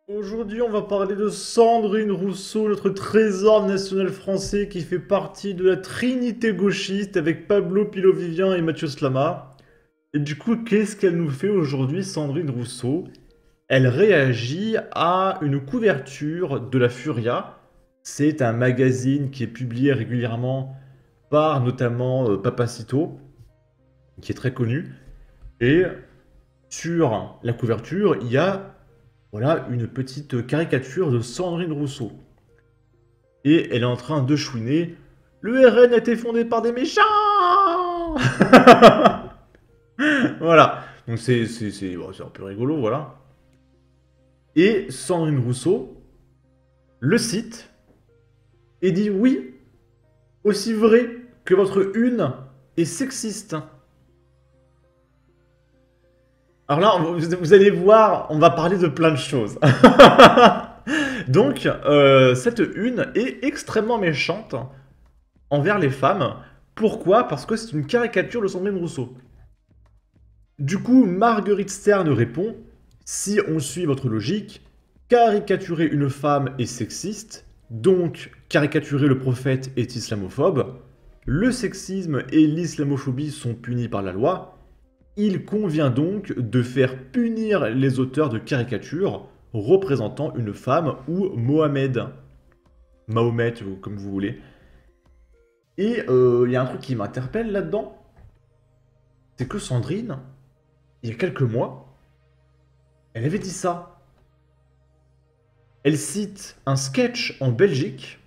Aujourd'hui, on va parler de Sandrine Rousseau, notre trésor national français qui fait partie de la trinité gauchiste avec Pablo Pilovivien et Mathieu Slama. Et du coup, qu'est-ce qu'elle nous fait aujourd'hui, Sandrine Rousseau? Elle réagit à une couverture de la Furia. C'est un magazine qui est publié régulièrement par notamment Papacito, qui est très connu. Et sur la couverture, il y a voilà une petite caricature de Sandrine Rousseau. Et elle est en train de chouiner. Le RN a été fondé par des méchants. Voilà. Donc c'est un peu rigolo, voilà. Et Sandrine Rousseau le cite et dit oui, aussi vrai que votre une est sexiste. Alors là, vous allez voir, on va parler de plein de choses. Donc, cette une est extrêmement méchante envers les femmes. Pourquoi? Parce que c'est une caricature de Sandrine Rousseau. Du coup, Marguerite Stern répond, si on suit votre logique, caricaturer une femme est sexiste, donc caricaturer le prophète est islamophobe, le sexisme et l'islamophobie sont punis par la loi, il convient donc de faire punir les auteurs de caricatures représentant une femme ou Mohamed. Mahomet, comme vous voulez. Et il y a un truc qui m'interpelle là-dedans. C'est que Sandrine, il y a quelques mois, elle avait dit ça. Elle cite un sketch en Belgique.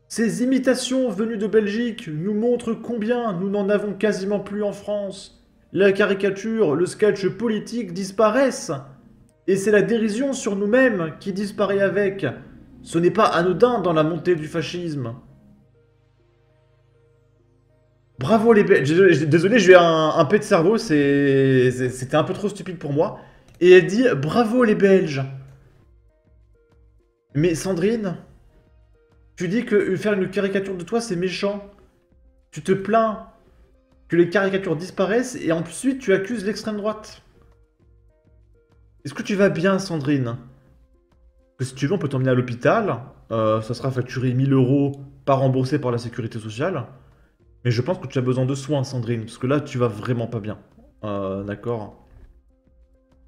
Ces imitations venues de Belgique nous montrent combien nous n'en avons quasiment plus en France. La caricature, le sketch politique disparaissent. Et c'est la dérision sur nous-mêmes qui disparaît avec. Ce n'est pas anodin dans la montée du fascisme. Bravo les Belges. Désolé, j'ai eu un pet de cerveau, c'était un peu trop stupide pour moi. Et elle dit bravo les Belges. Mais Sandrine, tu dis que faire une caricature de toi c'est méchant. Tu te plains que les caricatures disparaissent et ensuite tu accuses l'extrême droite. Est-ce que tu vas bien, Sandrine? Que si tu veux, on peut t'emmener à l'hôpital. Ça sera facturé 1000 € pas remboursé par la sécurité sociale. Mais je pense que tu as besoin de soins, Sandrine, parce que là, tu vas vraiment pas bien. D'accord.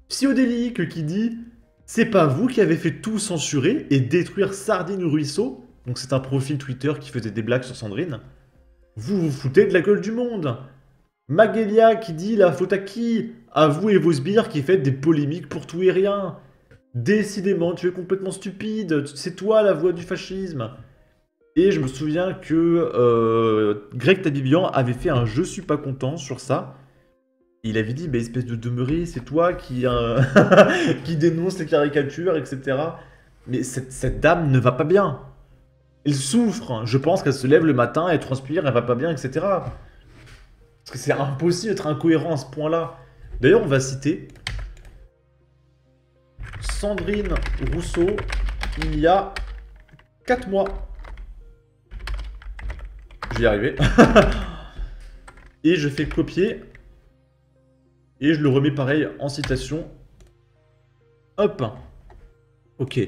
Psyodélique qui dit c'est pas vous qui avez fait tout censurer et détruire Sardine Ruisseau. Donc c'est un profil Twitter qui faisait des blagues sur Sandrine. Vous vous foutez de la gueule du monde. Magelia qui dit la faute à qui? À vous et vos sbires qui faites des polémiques pour tout et rien. Décidément, tu es complètement stupide. C'est toi la voix du fascisme. Et je me souviens que Greg Tabibian avait fait un je suis pas content sur ça. Il avait dit, bah, espèce de demeuré, c'est toi qui, qui dénonce les caricatures, etc. Mais cette dame ne va pas bien. Elle souffre. Je pense qu'elle se lève le matin, elle transpire, elle va pas bien, etc. Parce que c'est impossible d'être incohérent à ce point-là. D'ailleurs, on va citer Sandrine Rousseau il y a 4 mois. Je vais y arriver. Et je fais copier. Et je le remets pareil en citation. Hop. Ok.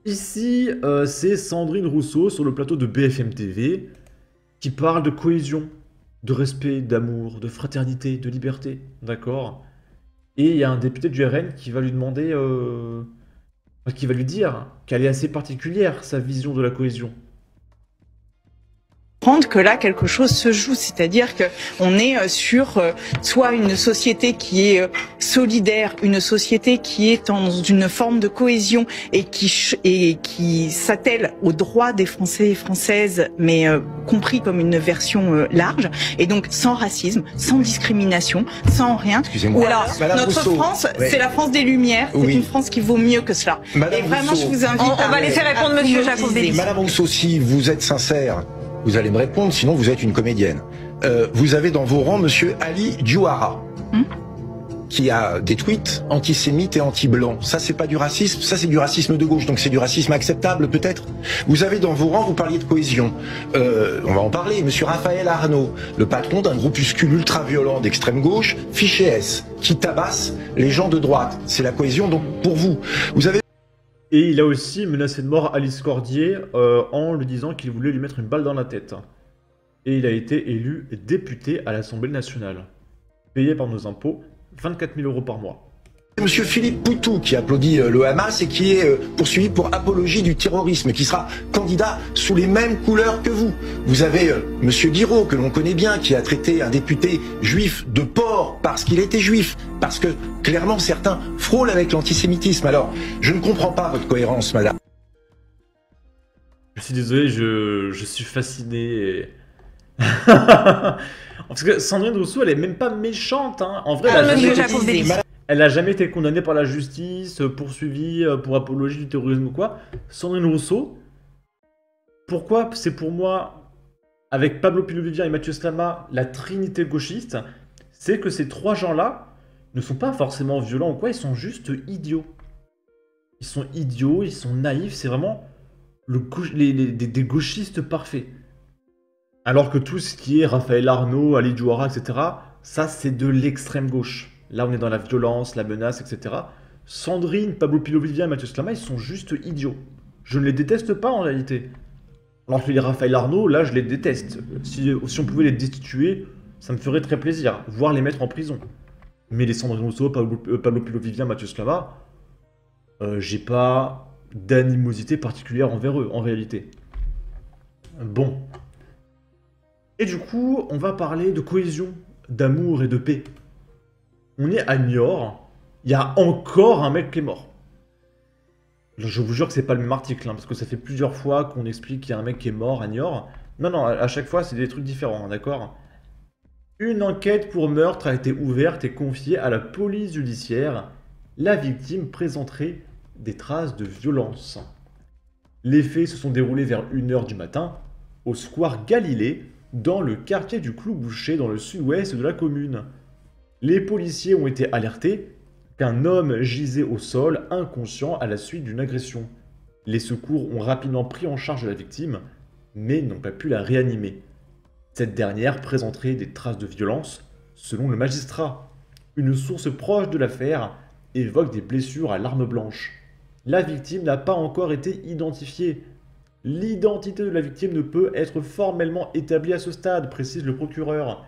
Ici, c'est Sandrine Rousseau sur le plateau de BFM TV qui parle de cohésion, de respect, d'amour, de fraternité, de liberté. D'accord? Et il y a un député du RN qui va lui demander... qui va lui dire qu'elle est assez particulière, sa vision de la cohésion. Que là quelque chose se joue, c'est-à-dire que on est sur soit une société qui est solidaire, une société qui est dans une forme de cohésion et qui s'attelle aux droits des Français et Françaises, mais compris comme une version large, et donc sans racisme, sans discrimination, sans rien. Excusez-moi. Alors Madame notre Rousseau, France, ouais. c'est la France des Lumières, c'est Oui. une France qui vaut mieux que cela. Madame Et vraiment, Rousseau, je vous invite on va laisser répondre Monsieur Jacob-Delis. Madame Rousseau, si vous êtes sincère, vous allez me répondre, sinon vous êtes une comédienne. Vous avez dans vos rangs Monsieur Ali Diouara, qui a des tweets antisémites et anti-blancs. Ça, c'est pas du racisme, ça c'est du racisme de gauche, donc c'est du racisme acceptable peut-être. Vous avez dans vos rangs, vous parliez de cohésion. On va en parler, Monsieur Raphaël Arnaud, le patron d'un groupuscule ultra-violent d'extrême gauche, fiché S, qui tabasse les gens de droite. C'est la cohésion, donc pour vous. Vous avez... Et il a aussi menacé de mort Alice Cordier en lui disant qu'il voulait lui mettre une balle dans la tête. Et il a été élu député à l'Assemblée nationale. Payé par nos impôts, 24 000 € par mois. Monsieur Philippe Poutou qui applaudit le Hamas et qui est poursuivi pour apologie du terrorisme, qui sera candidat sous les mêmes couleurs que vous. Vous avez Monsieur Guiraud, que l'on connaît bien, qui a traité un député juif de porc parce qu'il était juif, parce que clairement certains frôlent avec l'antisémitisme. Alors, je ne comprends pas votre cohérence, madame. Je suis désolé, je suis fasciné. Parce que Sandrine Rousseau, elle est même pas méchante. Hein. En vrai, elle a jamais été condamnée par la justice, poursuivie pour apologie du terrorisme ou quoi. Sandrine Rousseau, pourquoi c'est pour moi, avec Pablo Pilovivien et Mathieu Slama, la trinité gauchiste, c'est que ces trois gens-là ne sont pas forcément violents ou quoi, ils sont juste idiots. Ils sont idiots, ils sont naïfs, c'est vraiment des gauchistes parfaits. Alors que tout ce qui est Raphaël Arnaud, Ali Djouara, etc., ça c'est de l'extrême gauche. Là on est dans la violence, la menace, etc. Sandrine, Pablo Pilovivien et Mathieu Slama, ils sont juste idiots. Je ne les déteste pas en réalité. Alors que les Raphaël Arnaud, là je les déteste. Si on pouvait les destituer, ça me ferait très plaisir, voire les mettre en prison. Mais les Sandrine Rousseau, Pablo Pilovivien, Mathieu Slama, j'ai pas d'animosité particulière envers eux en réalité. Bon. Et du coup, on va parler de cohésion, d'amour et de paix. On est à Niort, il y a encore un mec qui est mort. Je vous jure que c'est pas le même article, hein, parce que ça fait plusieurs fois qu'on explique qu'il y a un mec qui est mort à Niort. Non, non, à chaque fois, c'est des trucs différents, hein, d'accord? Une enquête pour meurtre a été ouverte et confiée à la police judiciaire. La victime présenterait des traces de violence. Les faits se sont déroulés vers 1 h du matin, au square Galilée, dans le quartier du Clou-Boucher, dans le sud-ouest de la commune. Les policiers ont été alertés qu'un homme gisait au sol, inconscient, à la suite d'une agression. Les secours ont rapidement pris en charge la victime, mais n'ont pas pu la réanimer. Cette dernière présenterait des traces de violence, selon le magistrat. Une source proche de l'affaire évoque des blessures à l'arme blanche. La victime n'a pas encore été identifiée. L'identité de la victime ne peut être formellement établie à ce stade, précise le procureur.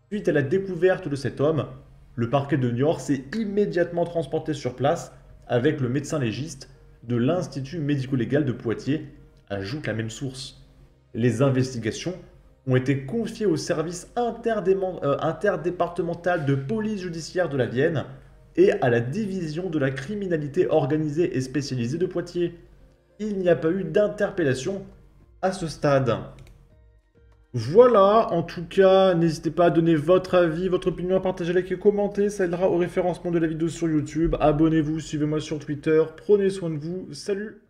Suite à la découverte de cet homme, le parquet de Niort s'est immédiatement transporté sur place avec le médecin légiste de l'Institut médico-légal de Poitiers, ajoute la même source. Les investigations ont été confiées au service interdépartemental de police judiciaire de la Vienne et à la division de la criminalité organisée et spécialisée de Poitiers. Il n'y a pas eu d'interpellation à ce stade. Voilà, en tout cas, n'hésitez pas à donner votre avis, votre opinion, à partager, liker, commenter, ça aidera au référencement de la vidéo sur YouTube. Abonnez-vous, suivez-moi sur Twitter, prenez soin de vous, salut!